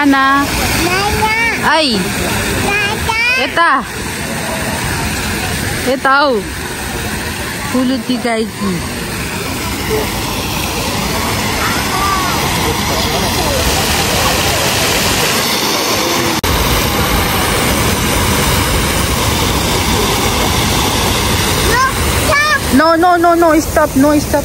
नाना I यता यता हौ फुलुती गाईकी No, stop, no, stop.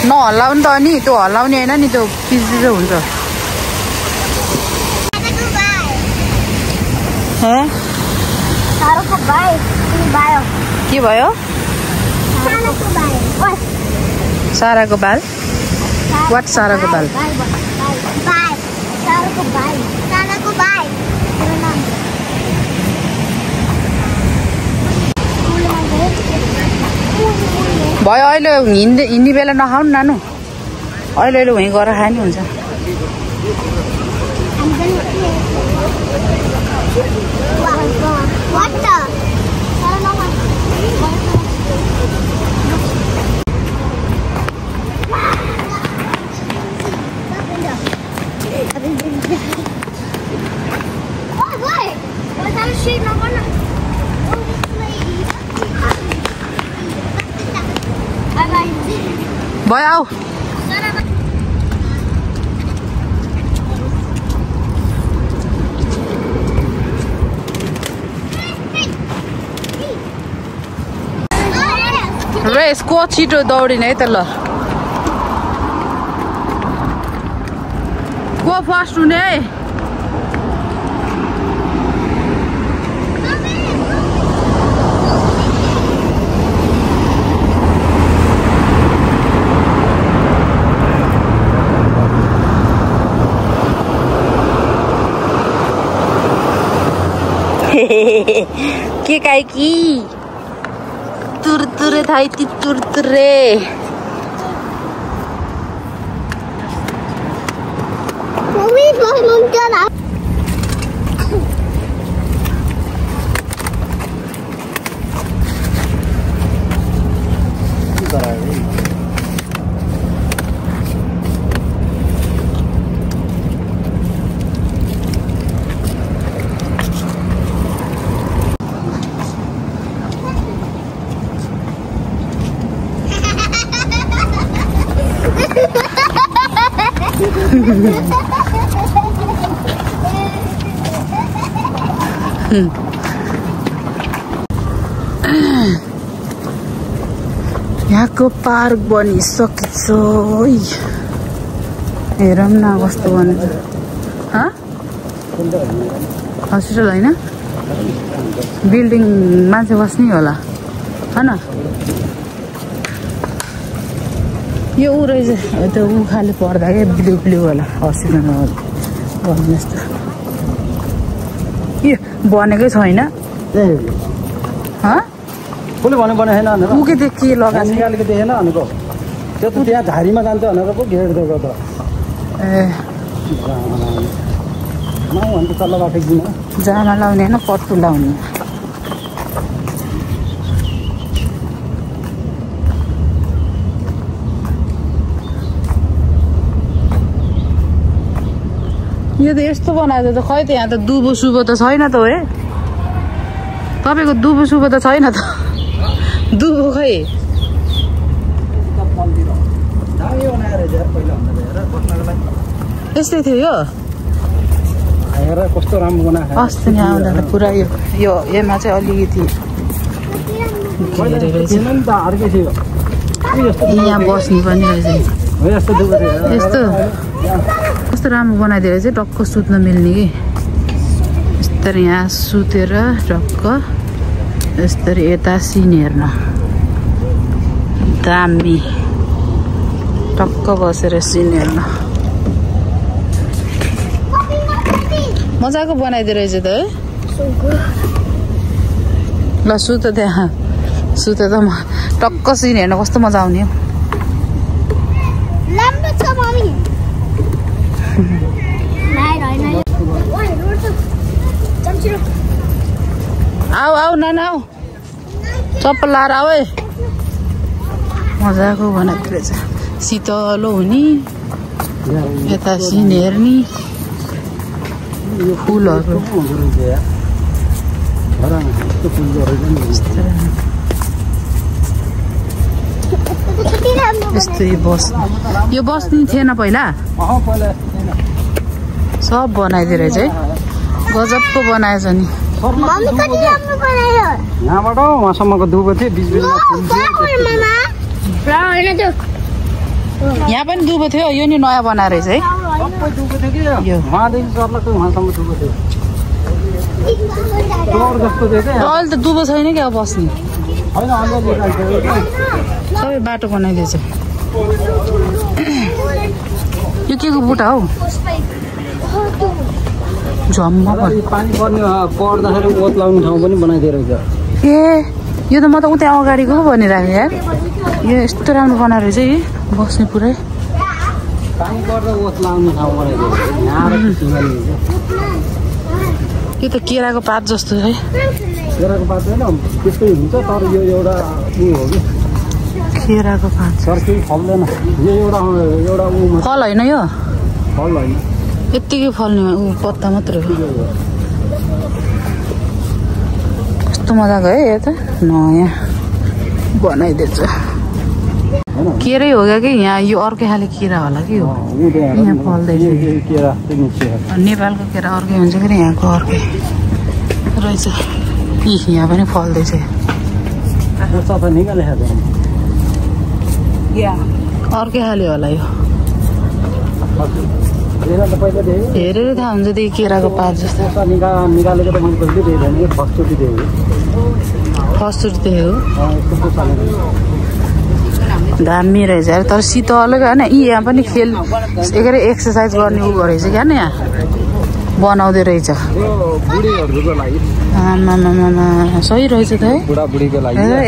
नहल्लाउ नि त नि त्यो हल्लाउने होइन नि त्यो पिज्जो हुन्छ के भयो साराको बाल वाट साराको बाल भयो अहिले हिँड्ने बेला नखाउनु नानु अहिले वहीँ गएर खाए नि हुन्छ भयो आऊ रेस को छिटो दौडिने है त ल को फर्स्ट हुने है के काई की तुरतुरे थाई ती तुरतुरे मम्मी बहुत मजा यहाँको पार्क बनिसकेछ हेरौँ न कस्तो बन्छ हस्पिटल होइन बिल्डिङ मान्छे बस्ने होला हैन यो ऊ रहेछ त्यो ऊ खाली पर्दा क्या ब्लू होला हस्पिटलमा भन्नु जस्तो यो बनेकै छैन कसले भन्नु पर्ने छैन भनेर ऊ के लगाएको छ अलिकति देखेन भनेको त्यो त त्यहाँ झारीमा जान्छ भनेर पो घेरिदिएको त भने त तल्लो बाटो किन जामा लाउने होइन पट्टु लाउने यो त यस्तो बनाएको त खै त यहाँ त दुबो सुबो त छैन त है तपाईँको दुबो सुबो त छैन त दुबो खै यस्तै थियो यो कस्तो राम्रो बनाएको अस्ति नि आउँदा त पुरा यो यसमा चाहिँ अलिकति यहाँ बस्ने पनि रहेछ यस्तो कस्तो राम्रो बनाइदिएर चाहिँ टक्क सुत्न मिल्ने कि यस्तरी यहाँ सुतेर टक्क यस्तरी यता सिन हेर्न दामी टक्क बसेर सिन हेर्न मजाको बनाइदिएर रहेछ त है ल सुत त्यहाँ सुत त म टक्क सिन हेर्न कस्तो मजा आउने हो आऊ आऊ नाना आऊ चप्पल लाएर आऊ है मजाको बनाएको रहेछ शीतलो हुने यता सिन हेर्ने फुलहरू यस्तै बस्नु यो बस्नु थिएन पहिला सब बनाइदिएर चाहिँ गजबको बनाएछ नि यहाँबाट वहाँसम्मको दुबो थियो बिच बिचमा यहाँ पनि दुबो थियो यो नि नयाँ बनाएर चाहिँ सबै दुबो थियो कि वहाँदेखि सर्लक्कै वहाँसम्म दुबो थियो जस्तो थियो क्या अहिले त दुबो छैन क्या बस्ने होइन सबै बाटो बनाइदिएछ यो के को बुट्टा हौ झम्म पानी पर्ने पर्दाखेरि ओत लाउने ठाउँ पनि बनाइदिएर ए यो त म त उता अगाडिको पो भनिरहेको यार यो यस्तो राम्रो बनाएर चाहिँ बस्ने पुरै पानी पर्दा ओत लाउने ठाउँ बनाइदिएर यो त केराको पात जस्तो है केराको पात होइन त्यस्तै हुन्छ तर यो एउटा उयो हो कि केराको पात सर केही फल्दैन यो एउटा फल होइन यो फल होइन यत्तिकै फल्ने ऊ पत्ता मात्रै हो कस्तो मजाको है यो त नयाँ बनाइदिएछ केरै हो क्या कि यहाँ यो अर्कै खाले केरा होला कि हो यहाँ फल्दैछ नेपालको केरा अर्कै हुन्छ कि यहाँको अर्कै रहेछ यहाँ पनि फल्दैछ अर्कै खाले होला यो हेरेर थाहा हुन्छ त्यही केराको पात जस्तो फर्स्टचोटि त्यही हो दामी रहेछ यार तर शीतल होइन यहाँ पनि खेल एकै एक्सर्साइज गर्ने उ रहेछ क्या नि यहाँ बनाउँदै रहेछ सही रहेछ त है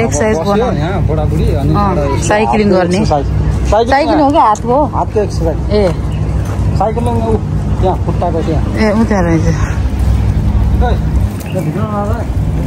एक्सर्साइज साइक्लिङ गर्ने साइक्लिङ हो क्या हातको ए साइक्लिङ त्यहाँ खुट्टाको त्यहाँ ए उता रहेछ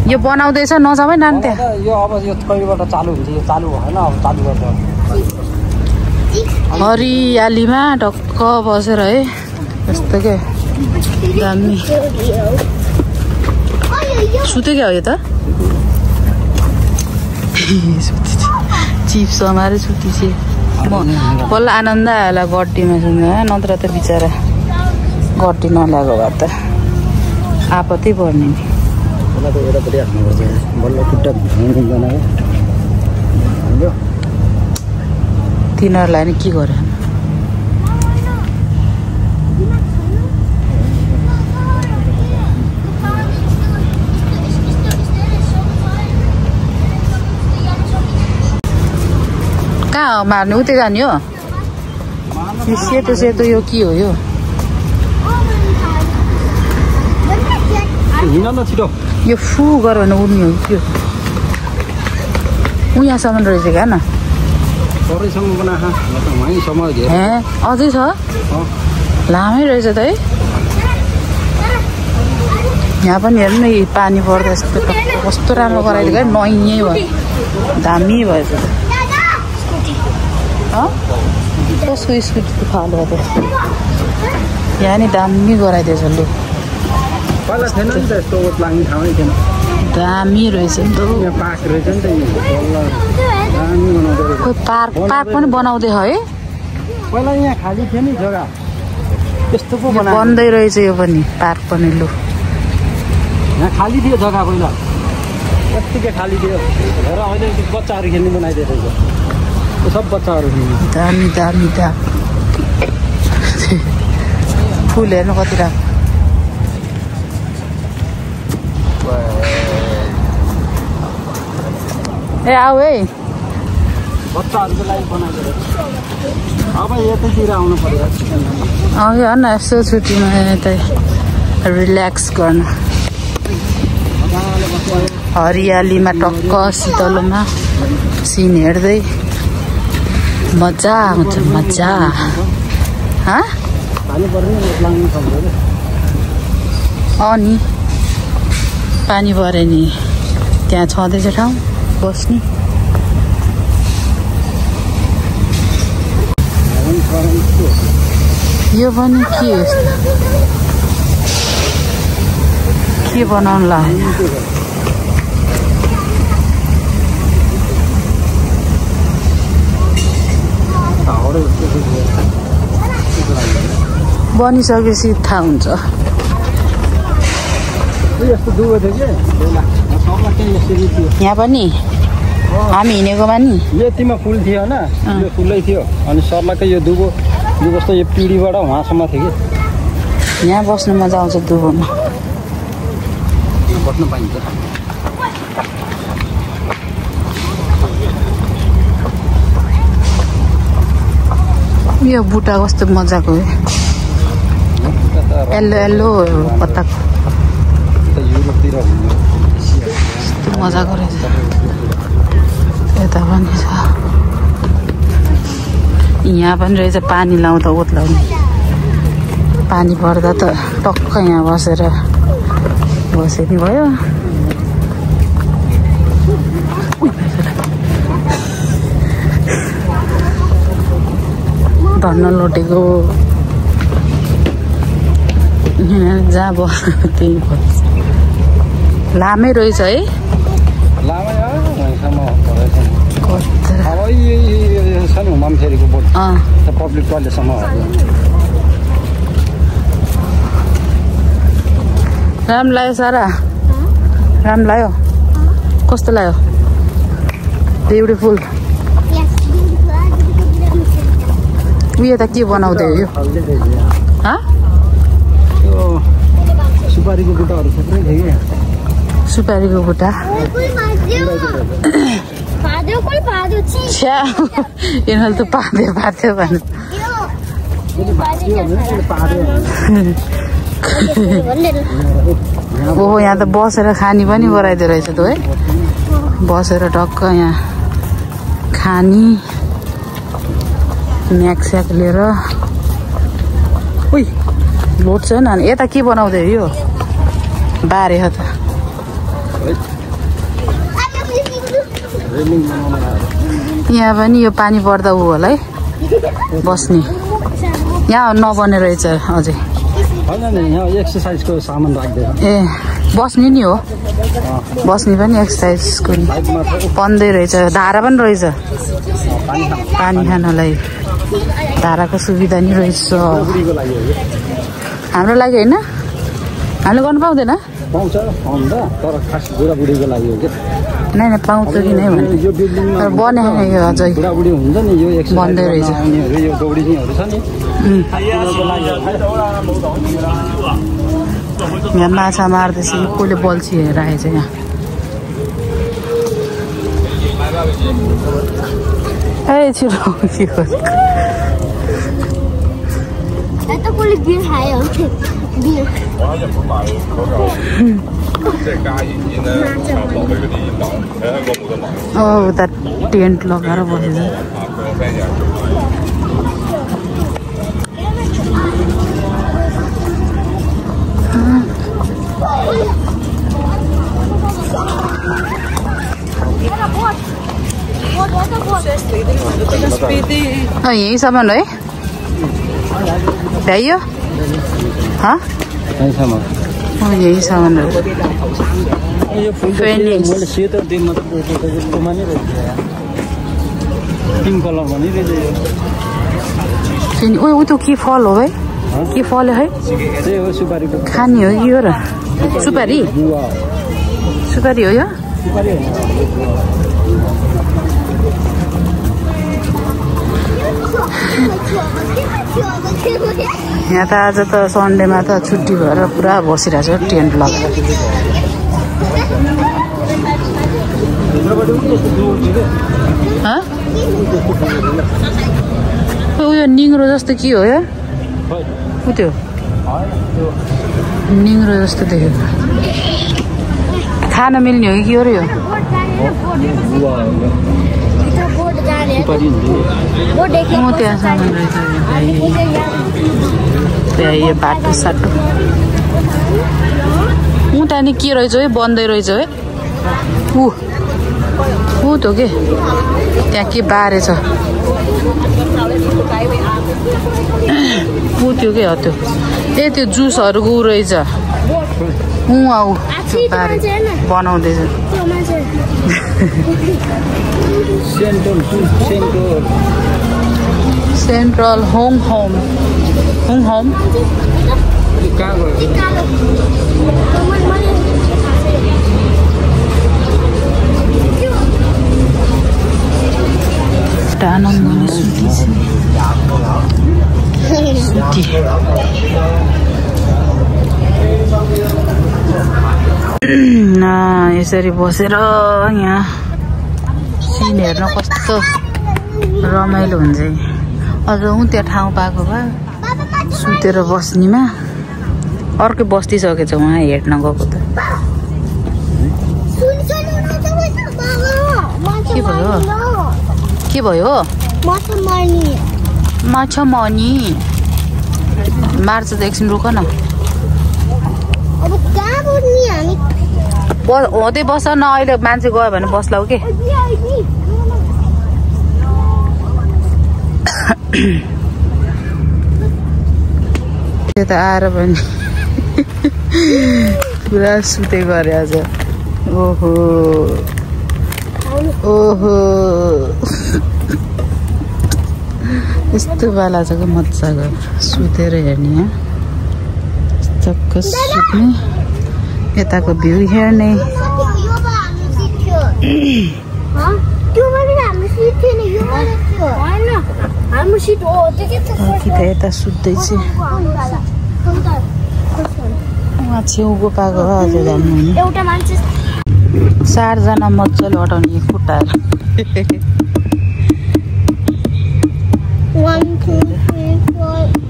यो बनाउँदैछ नजामै नानी त्यहाँ यो अब यो कहिलेबाट चालु हुन्छ यो चालु भएन अब चालु गर्छ हरियालीमा ढक्क बसेर है यस्तो के दामी सुत्यो क्या हो यो त चिप्स हमारे सुती से बल्ल आनन्द आयो गड्डीमा सुन्नु नत्र त बिचरा गड्डी नल्याएको भए त आपत्ति पर्ने नि तिनीहरूलाई नि के गर्यो कहाँ मार्ने उतै जाने हो सेतो सेतो यो के हो यो यो फु गर भने उड्ने हो त्यो उहाँसम्म रहेछ क्या न अझै छ लामै रहेछ त है यहाँ पनि हेर्नु न पानी पर्दा यस्तो कस्तो राम्रो गराइदिएको है नयाँ भयो दामी भएछ कसको स्कुटीको फालो त यहाँ नि दामी गराइदिएछ लु दामी रहेछ नि त पार्क पनि बनाउँदै है पहिला यहाँ खाली थियो नि जग्गा त्यस्तो पो बन्दै रहेछ यो पनि पार्क पनि लु यहाँ खाली थियो जग्गा पहिला यत्तिकै खाली थियो र अहिले बच्चाहरू खेल्ने बनाइदिएको रहेछ सब बच्चाहरू दामी दामी दामी फुल हेर्नु कति राम्रो ए आऊ है बच्चाहरूको लागि बनाइदिएको अब यतैतिर आउनु पर्यो हेर्न यस्तो छुट्टीमा यतै रिल्याक्स गर्न हरियालीमा टक्क शीतलोमा सिन हेर्दै मजा आउँछ मजा। नि पानी परे नि त्यहाँ छँदैछ ठाउँ बस्ने। यो पनि के बनाउनु लाग्यो? बनिसकेपछि थाहा हुन्छ। यहाँ पनि हामी हिँडेकोमा नि यतिमा फुल थियो होइन, यो फुलै थियो अनि सर्लाकै यो दुबो यो जस्तो यो पिँढीबाट उहाँसम्म थियो कि। यहाँ बस्नु मजा आउँछ दुबोमा, बस्नु पाइन्छ। यो बुट्टा कस्तो मजाको हो, येल्लो येल्लो पत्ताको मजाको रहेछ। यता पनि छ, यहाँ पनि रहेछ पानी लाउँदा ओत्लाउने। पानी पर्दा त टक्क यहाँ बसे नि भयो। धन्न लोटेको जहाँ बस त्यही बस लामै रहेछ है। पब्लिक टोयलेटसम्म राम्रो लाग्यो सारा? राम्रो लाग्यो? कस्तो लाग्यो? ब्युटिफुल। उयो त के बनाउँदै हो यो? सुपारीको बुट्टाहरू थुप्रै थियो कि। सुपारीको बुट्टा यिनीहरूले त पाथ्यो भन्नु। ओहो यहाँ त बसेर खानी पनि गराइदियो रहेछ त है। बसेर टक्क यहाँ खानी म्याक्स्याक लिएर। लोड छ न। यता के बनाउँदै हो यो? बारे हो त। यहाँ पनि यो पानी पर्दा ऊ होला है बस्ने। यहाँ नबने रहेछ अझै। यहाँ एक्सर्साइजको सामान राख्दैन। ए बस्ने नि हो, बस्ने पनि एक्सर्साइजको बन्दै रहेछ। धारा पनि रहेछ पानी खानलाई, धाराको सुविधा नि रहेछ। हाम्रो लागि होइन, हामीले गर्नु पाउँदैन। पाउँछ तर खास बुढाबुढीको लागि हो कि। नै पाउँछ कि नै भने तर बनाएन यो अझै। बुढाबुढी हुन्छ नि यो बन्दै रहेछ। यो दौडिनेहरू छ नि। यहाँ माछा मार्दैछ, कसले बल्छी राखेको छ यहाँ। ए छिटो उता टेन्ट लगाएर बसेछ। यहीँसम्म है भ्याइयो? यहीँसम्म ऊ त्यो के फल हो भाइ? के फल है? खाने हो कि हो र? सुपारी? सुपारी हो यो? यहाँ त आज त सन्डेमा त छुट्टी भएर पुरा बसिरहेछ टेन्ट लगाएर। उयो निङ्रो जस्तो के हो यो? उ त्यो निङ्रो जस्तो देखेको खान मिल्ने हो कि के हो र यो त्यहाँ सामान रहेछ त्यहाँ यो बाटो साटो त्यहाँ नि के रहेछ है बन्दै रहेछ है ऊ त के त्यहाँ के बारेछ ऊ त्यो के हो त्यो त्यो जुसहरूको ऊ रहेछ आऊ बारे बनाउँदैछ सेन्ट्रल होम आनन्दले सुती यसरी बसेर यहाँ सिन हेर्न कस्तो रमाइलो हुन्छ अझ त्यो ठाउँ पाएको भए सुतेर बस्नेमा अर्कै बस्दिसकेछ उहाँ हेर्न गएको त के भयो माछा मर्नी मार्छ त एकछिन रुक न हुँदै बस न अहिले मान्छे गयो भने बस्ला हो के त्यो त आएर पनि पुरा सुते गरे आज ओहो यस्तो बेला छ कि मजाको सुतेर हेर्ने चक्क सुत्ने यताको भ्यू हेर्ने कि त यता सुत्दैछ उहाँ छेउको पाएको भए अझै जानु हुने 4 जना मजाले अटाउने खुट्टाहरू 1 2 3 4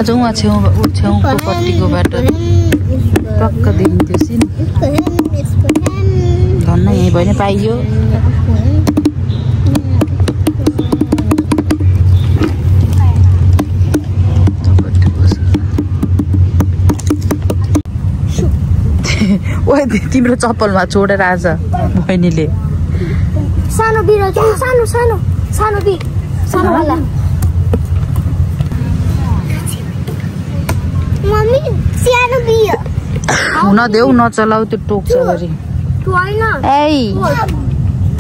अझ उहाँ छेउको पट्टिको बाटो टक्क देखिन्थ्यो सिन धन्न यहीँ भयो नि पाइयो ओइ तिम्रो चप्पलमा छोडेर आज बहिनीले सानो बिरो सानो वाला मम्मी सानो बियो हुन देऊ नचलाऊ त्यो टोक्छ गरी ए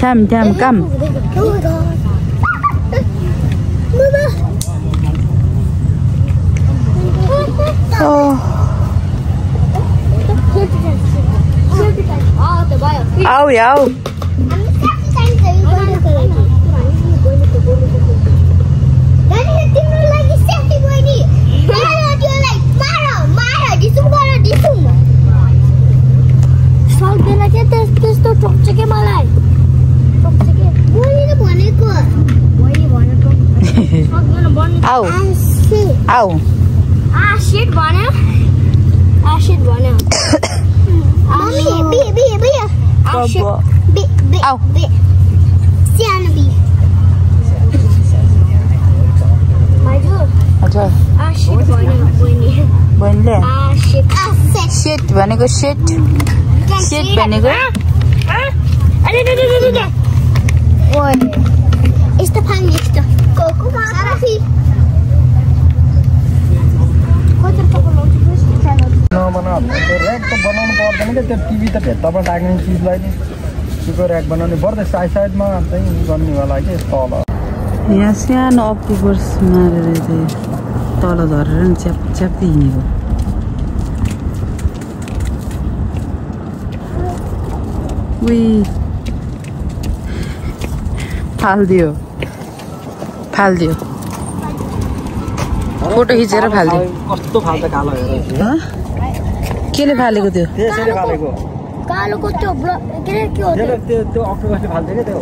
थ्याम काम आऊ याऊ त्यस्तो टोक्छ के मलाई आऊ शिट भन्यो बहिनीले सेट भनेको सेट भनेको यस्तो फाल्ने यस्तो ऱ्याक त बनाउनु पर्दैन क्या त्यो टिभी त भित्तामा राख्ने चिजलाई नि त्यो ऱ्याक बनाउने पर्दै साइडमा चाहिँ गर्नेवाला के तल यहाँ सानो अक्टोबर्स मारेर चाहिँ तल झरेर नि च्याप्दै हिँडेको उही फालिदियो फोटो खिचेर फालिदियो कस्तो फाल्छ कालो हेर केले फालेको त्यो त्यसैले फालेको कालोको त्यो के हो त्यो अक्टोबसले फाल्छ के त्यो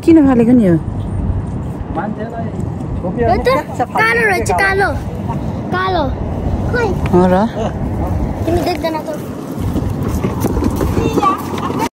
किन फालेको नि यो मान्छेलाई कालो रहेछ कालो खै हो र तिमी देख्दैन त